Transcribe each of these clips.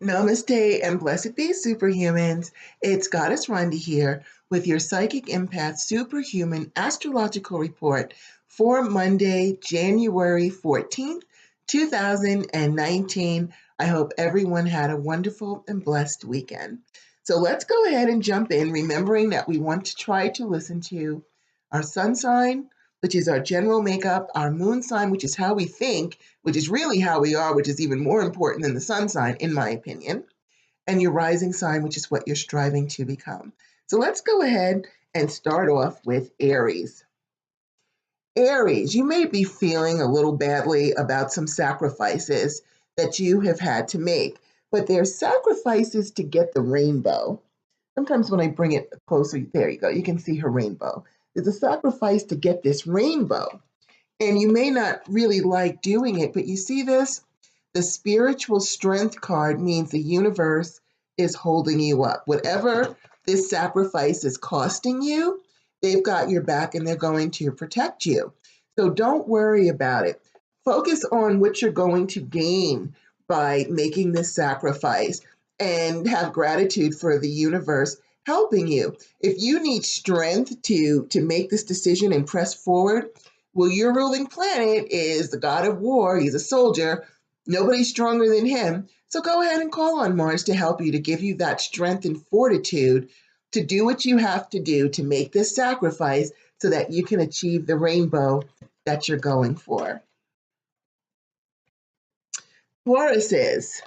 Namaste and Blessed SuperHumans. It's Goddess Rhonda here with your Psychic Empath Superhuman Astrological Report for Monday, January 14th, 2019. I hope everyone had a wonderful and blessed weekend. So let's go ahead and jump in, remembering that we want to try to listen to our sun sign, which is our general makeup, our moon sign, which is how we think, which is really how we are, which is even more important than the sun sign, in my opinion, and your rising sign, which is what you're striving to become. So let's go ahead and start off with Aries. Aries, you may be feeling a little badly about some sacrifices that you have had to make, but they're sacrifices to get the rainbow. Sometimes when I bring it closer, there you go, you can see her rainbow. There's a sacrifice to get this rainbow. And you may not really like doing it, but you see this? The spiritual strength card means the universe is holding you up. Whatever this sacrifice is costing you, they've got your back and they're going to protect you. So don't worry about it. Focus on what you're going to gain by making this sacrifice and have gratitude for the universe helping you. If you need strength to make this decision and press forward, well, your ruling planet is the god of war. He's a soldier. Nobody's stronger than him. So go ahead and call on Mars to help you, to give you that strength and fortitude to do what you have to do to make this sacrifice so that you can achieve the rainbow that you're going for. Tauruses.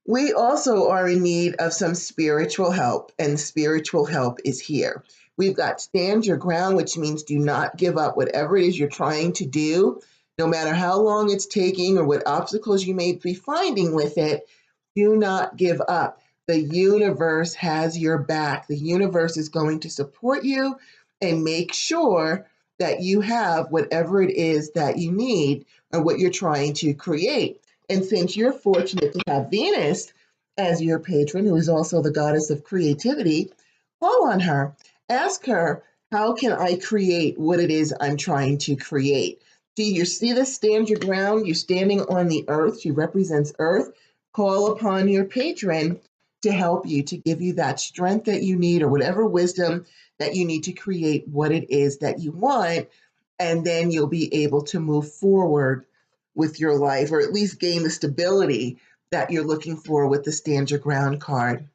We also are in need of some spiritual help, and spiritual help is here. We've got stand your ground, which means do not give up whatever it is you're trying to do, no matter how long it's taking or what obstacles you may be finding with it. Do not give up. The universe has your back. The universe is going to support you and make sure that you have whatever it is that you need or what you're trying to create. And since you're fortunate to have Venus as your patron, who is also the goddess of creativity, call on her. Ask her, how can I create what it is I'm trying to create? You see this, stand your ground? You're standing on the earth. She represents earth. Call upon your patron to help you, to give you that strength that you need or whatever wisdom that you need to create what it is that you want. And then you'll be able to move forward with your life, or at least gain the stability that you're looking for with the stand your ground card.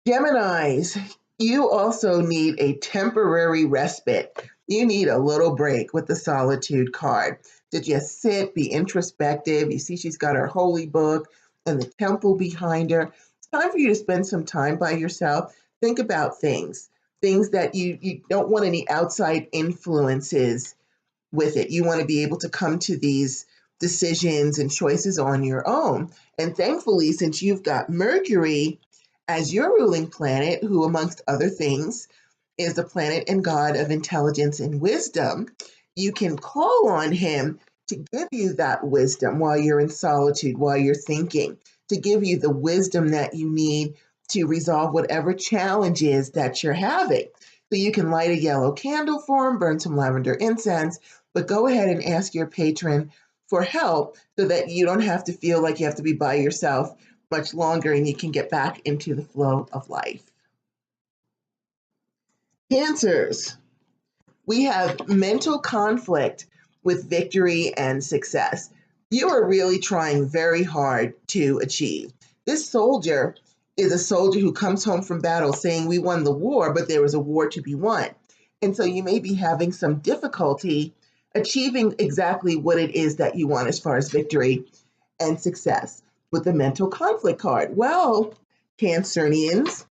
Geminis, you also need a temporary respite. You need a little break with the solitude card to just sit, be introspective. You see she's got her holy book and the temple behind her. It's time for you to spend some time by yourself. Think about things that you don't want any outside influences with it. You want to be able to come to these decisions and choices on your own. And thankfully, since you've got Mercury as your ruling planet, who amongst other things is the planet and god of intelligence and wisdom, you can call on him to give you that wisdom while you're in solitude, while you're thinking, to give you the wisdom that you need to resolve whatever challenges that you're having. So you can light a yellow candle for him, burn some lavender incense, but go ahead and ask your patron for help so that you don't have to feel like you have to be by yourself much longer and you can get back into the flow of life. Cancers. We have mental conflict with victory and success. You are really trying very hard to achieve. This soldier is a soldier who comes home from battle saying we won the war, but there was a war to be won. And so you may be having some difficulty achieving exactly what it is that you want as far as victory and success with the mental conflict card. Well, Cancerians,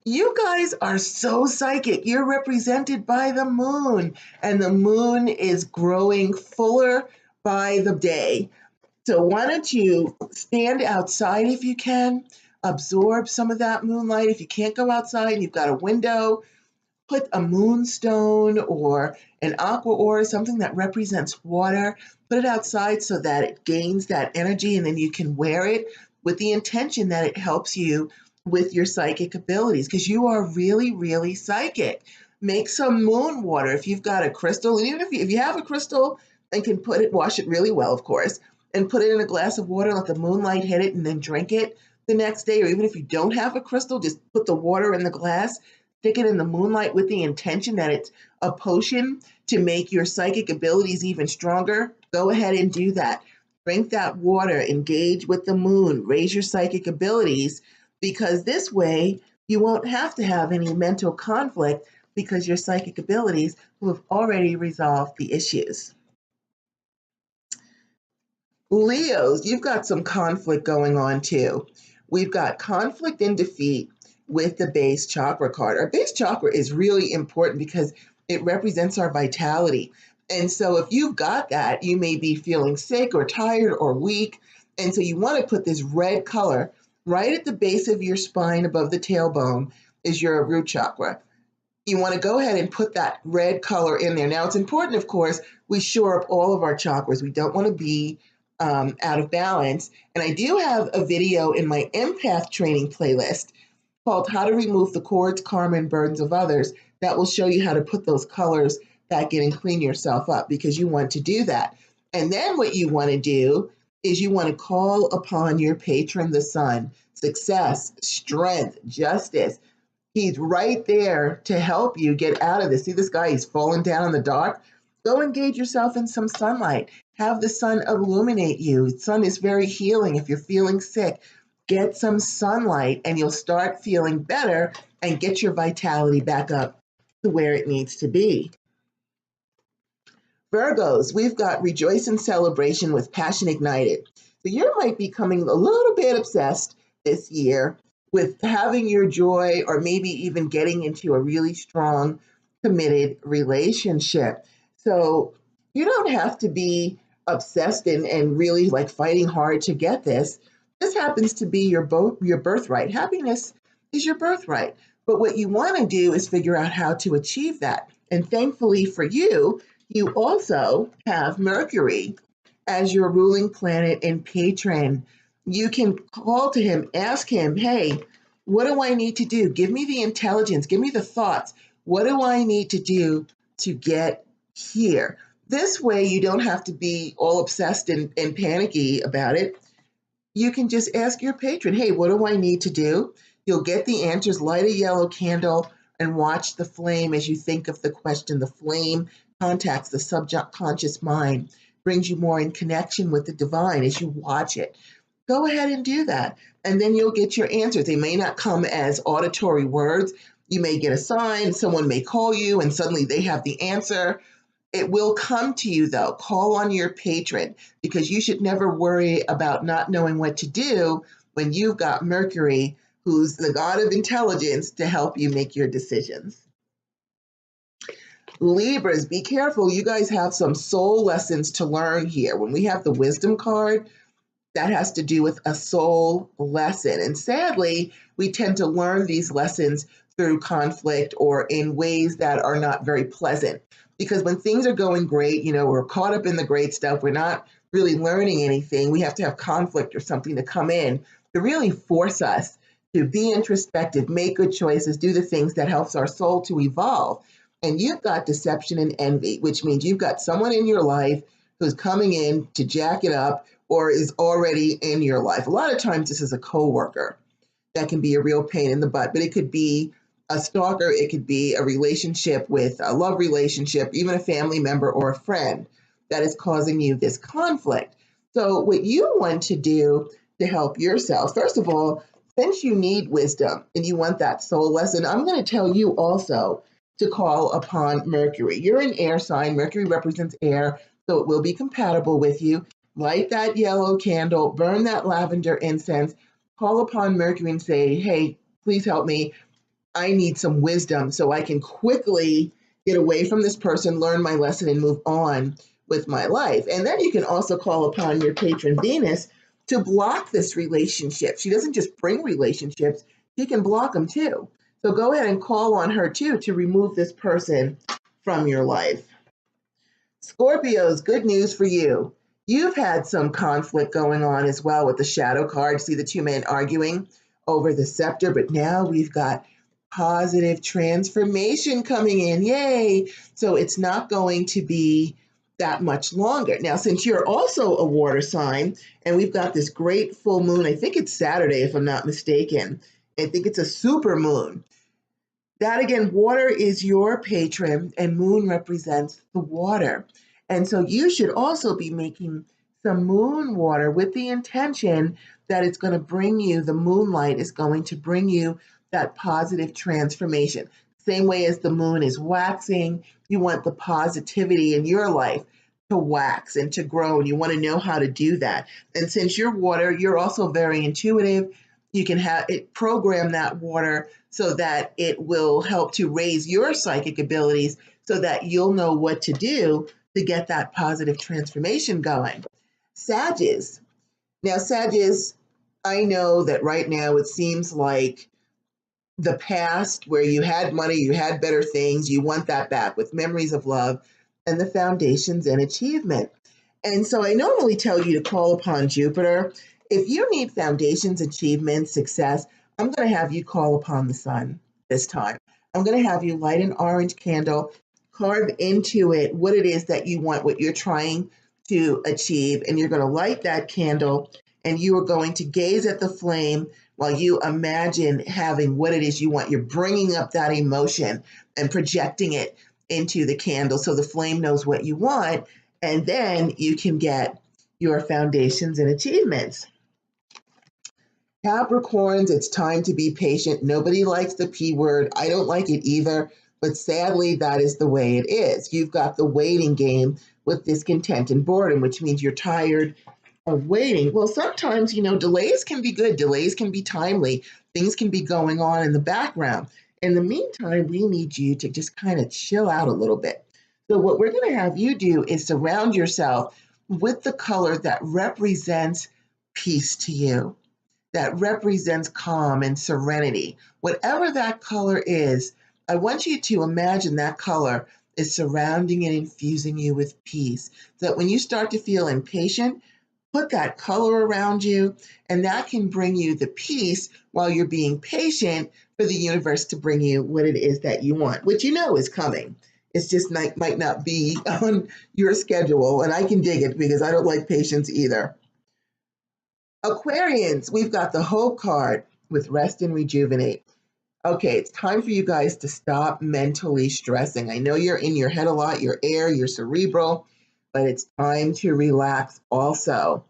you guys are so psychic. You're represented by the moon, and the moon is growing fuller by the day. So why don't you stand outside if you can, absorb some of that moonlight. If you can't go outside and you've got a window, put a moonstone or an aqua ore, something that represents water, put it outside so that it gains that energy, and then you can wear it with the intention that it helps you with your psychic abilities, because you are really, really psychic. Make some moon water if you've got a crystal, and even if you have a crystal and can wash it really well, of course, and put it in a glass of water, let the moonlight hit it, and then drink it the next day. Or even if you don't have a crystal, just put the water in the glass, stick it in the moonlight with the intention that it's a potion to make your psychic abilities even stronger. Go ahead and do that. Drink that water, engage with the moon, raise your psychic abilities, because this way you won't have to have any mental conflict because your psychic abilities will have already resolved the issues. Leos, you've got some conflict going on too. We've got conflict and defeat with the base chakra card. Our base chakra is really important because it represents our vitality. And so if you've got that, you may be feeling sick or tired or weak. And so you want to put this red color right at the base of your spine above the tailbone is your root chakra. You want to go ahead and put that red color in there. Now, it's important, of course, we shore up all of our chakras. We don't want to be out of balance. And I do have a video in my Empath training playlist called How to Remove the Cords, Karma, and Burdens of Others that will show you how to put those colors back in and clean yourself up, because you want to do that. And then what you want to do is you want to call upon your patron, the sun, success, strength, justice. He's right there to help you get out of this. See this guy, he's falling down in the dark. Go engage yourself in some sunlight. Have the sun illuminate you. The sun is very healing. If you're feeling sick, get some sunlight and you'll start feeling better and get your vitality back up to where it needs to be. Virgos, we've got rejoice and celebration with passion ignited. So you might be becoming a little bit obsessed this year with having your joy, or maybe even getting into a really strong, committed relationship. So you don't have to be obsessed and really like fighting hard to get this. This happens to be your birthright. Happiness is your birthright. But what you want to do is figure out how to achieve that. And thankfully for you, you also have Mercury as your ruling planet and patron. You can call to him, ask him, hey, what do I need to do? Give me the intelligence, give me the thoughts. What do I need to do to get here? This way you don't have to be all obsessed and panicky about it. You can just ask your patron, hey, what do I need to do? You'll get the answers, light a yellow candle and watch the flame as you think of the question. The flame contacts the subconscious mind, brings you more in connection with the divine as you watch it. Go ahead and do that. And then you'll get your answers. They may not come as auditory words. You may get a sign, someone may call you, and suddenly they have the answer. It will come to you, though. Call on your patron, because you should never worry about not knowing what to do when you've got Mercury, who's the god of intelligence, to help you make your decisions. Libras, be careful. You guys have some soul lessons to learn here. When we have the wisdom card, that has to do with a soul lesson. And sadly, we tend to learn these lessons through conflict or in ways that are not very pleasant. Because when things are going great, we're caught up in the great stuff. We're not really learning anything. We have to have conflict or something to come in to really force us to be introspective, make good choices, do the things that helps our soul to evolve. And you've got deception and envy, which means you've got someone in your life who's coming in to jack it up or is already in your life. A lot of times this is a coworker that can be a real pain in the butt, but it could be a stalker, it could be a relationship with a love relationship, even a family member or a friend that is causing you this conflict. So what you want to do to help yourself, first of all, since you need wisdom and you want that soul lesson, I'm going to tell you also to call upon Mercury. You're an air sign. Mercury represents air, so it will be compatible with you. Light that yellow candle, burn that lavender incense, call upon Mercury and say, hey, please help me. I need some wisdom so I can quickly get away from this person, learn my lesson, and move on with my life. And then you can also call upon your patron Venus to block this relationship. She doesn't just bring relationships, she can block them too. So go ahead and call on her too to remove this person from your life. Scorpios, good news for you. You've had some conflict going on as well with the shadow card. See the two men arguing over the scepter, but now we've got positive transformation coming in. Yay! So it's not going to be that much longer. Now, since you're also a water sign, and we've got this great full moon, I think it's Saturday, if I'm not mistaken. I think it's a super moon. That again, water is your patron, and moon represents the water. And so you should also be making some moon water with the intention that it's going to bring you, the moonlight is going to bring you that positive transformation. Same way as the moon is waxing, you want the positivity in your life to wax and to grow, and you want to know how to do that. And since you're water, you're also very intuitive. You can have it program that water so that it will help to raise your psychic abilities so that you'll know what to do to get that positive transformation going. Sagittarius. Now, Sagittarius, I know that right now it seems like the past where you had money, you had better things, you want that back with memories of love and the foundations and achievement. And so I normally tell you to call upon Jupiter. If you need foundations, achievements, success, I'm going to have you call upon the sun this time. I'm going to have you light an orange candle, carve into it what it is that you want, what you're trying to achieve, and you're going to light that candle, and you are going to gaze at the flame while you imagine having what it is you want. You're bringing up that emotion and projecting it into the candle so the flame knows what you want, and then you can get your foundations and achievements. Capricorns, it's time to be patient. Nobody likes the P word. I don't like it either, but sadly, that is the way it is. You've got the waiting game with discontent and boredom, which means you're tired of waiting. Well, sometimes, delays can be good. Delays can be timely. Things can be going on in the background. In the meantime, we need you to just kind of chill out a little bit. So what we're going to have you do is surround yourself with the color that represents peace to you, that represents calm and serenity. Whatever that color is, I want you to imagine that color is surrounding and infusing you with peace. So that when you start to feel impatient, put that color around you, and that can bring you the peace while you're being patient for the universe to bring you what it is that you want, which you know is coming. It's just might not be on your schedule, and I can dig it because I don't like patience either. Aquarians, we've got the Hope card with rest and rejuvenate. Okay, it's time for you guys to stop mentally stressing. I know you're in your head a lot, you're air, you're cerebral, but it's time to relax also.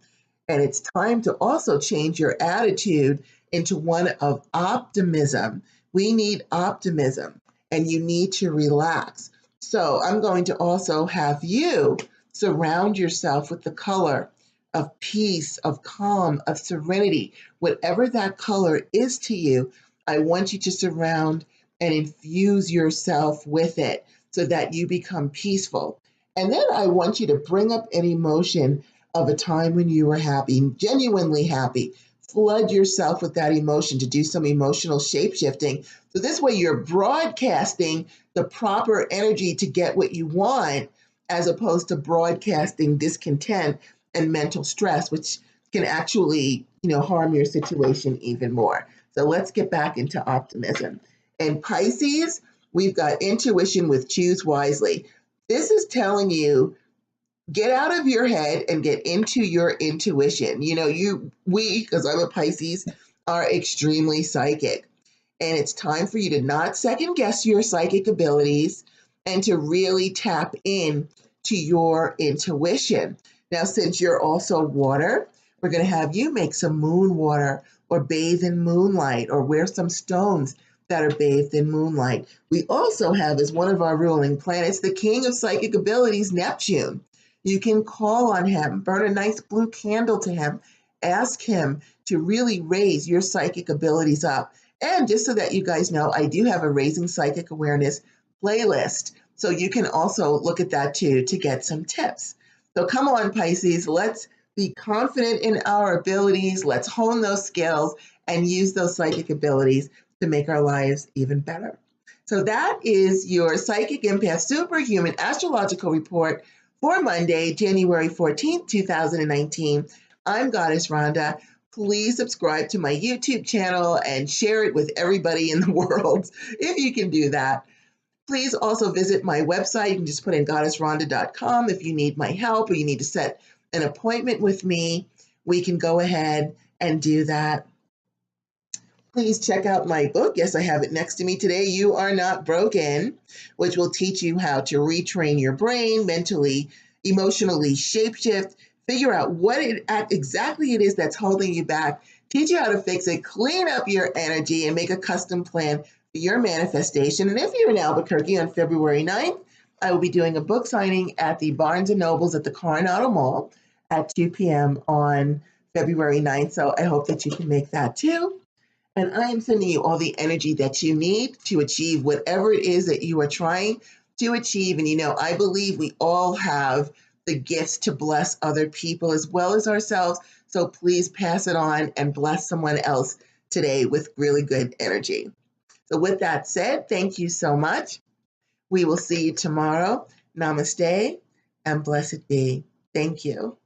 And it's time to also change your attitude into one of optimism. We need optimism, and you need to relax. So I'm going to also have you surround yourself with the color of peace, of calm, of serenity. Whatever that color is to you, I want you to surround and infuse yourself with it so that you become peaceful. And then I want you to bring up an emotion of a time when you were happy, genuinely happy. Flood yourself with that emotion to do some emotional shape-shifting. So this way you're broadcasting the proper energy to get what you want, as opposed to broadcasting discontent and mental stress, which can actually, harm your situation even more. So let's get back into optimism. And Pisces, we've got intuition with choose wisely. This is telling you, get out of your head and get into your intuition. We, because I'm a Pisces, are extremely psychic. And it's time for you to not second guess your psychic abilities and to really tap in to your intuition. Now, since you're also water, we're going to have you make some moon water or bathe in moonlight or wear some stones that are bathed in moonlight. We also have, as one of our ruling planets, the king of psychic abilities, Neptune. You can call on him, burn a nice blue candle to him, ask him to really raise your psychic abilities up. And just so that you guys know, I do have a Raising Psychic Awareness playlist. So you can also look at that too to get some tips. So come on, Pisces, let's be confident in our abilities. Let's hone those skills and use those psychic abilities to make our lives even better. So that is your Psychic Empath Superhuman Astrological Report for Monday, January 14th, 2019. I'm Goddess Rhonda. Please subscribe to my YouTube channel and share it with everybody in the world if you can do that. Please also visit my website. You can just put in goddessrhonda.com if you need my help or you need to set an appointment with me. We can go ahead and do that. Please check out my book. Yes, I have it next to me today. You Are Not Broken, which will teach you how to retrain your brain, mentally, emotionally shapeshift, figure out what exactly it is that's holding you back, teach you how to fix it, clean up your energy, and make a custom plan for your manifestation. And if you're in Albuquerque on February 9th, I will be doing a book signing at the Barnes & Nobles at the Coronado Mall at 2 p.m. on February 9th. So I hope that you can make that too. And I am sending you all the energy that you need to achieve whatever it is that you are trying to achieve. And I believe we all have the gifts to bless other people as well as ourselves. So please pass it on and bless someone else today with really good energy. So with that said, thank you so much. We will see you tomorrow. Namaste and blessed be. Thank you.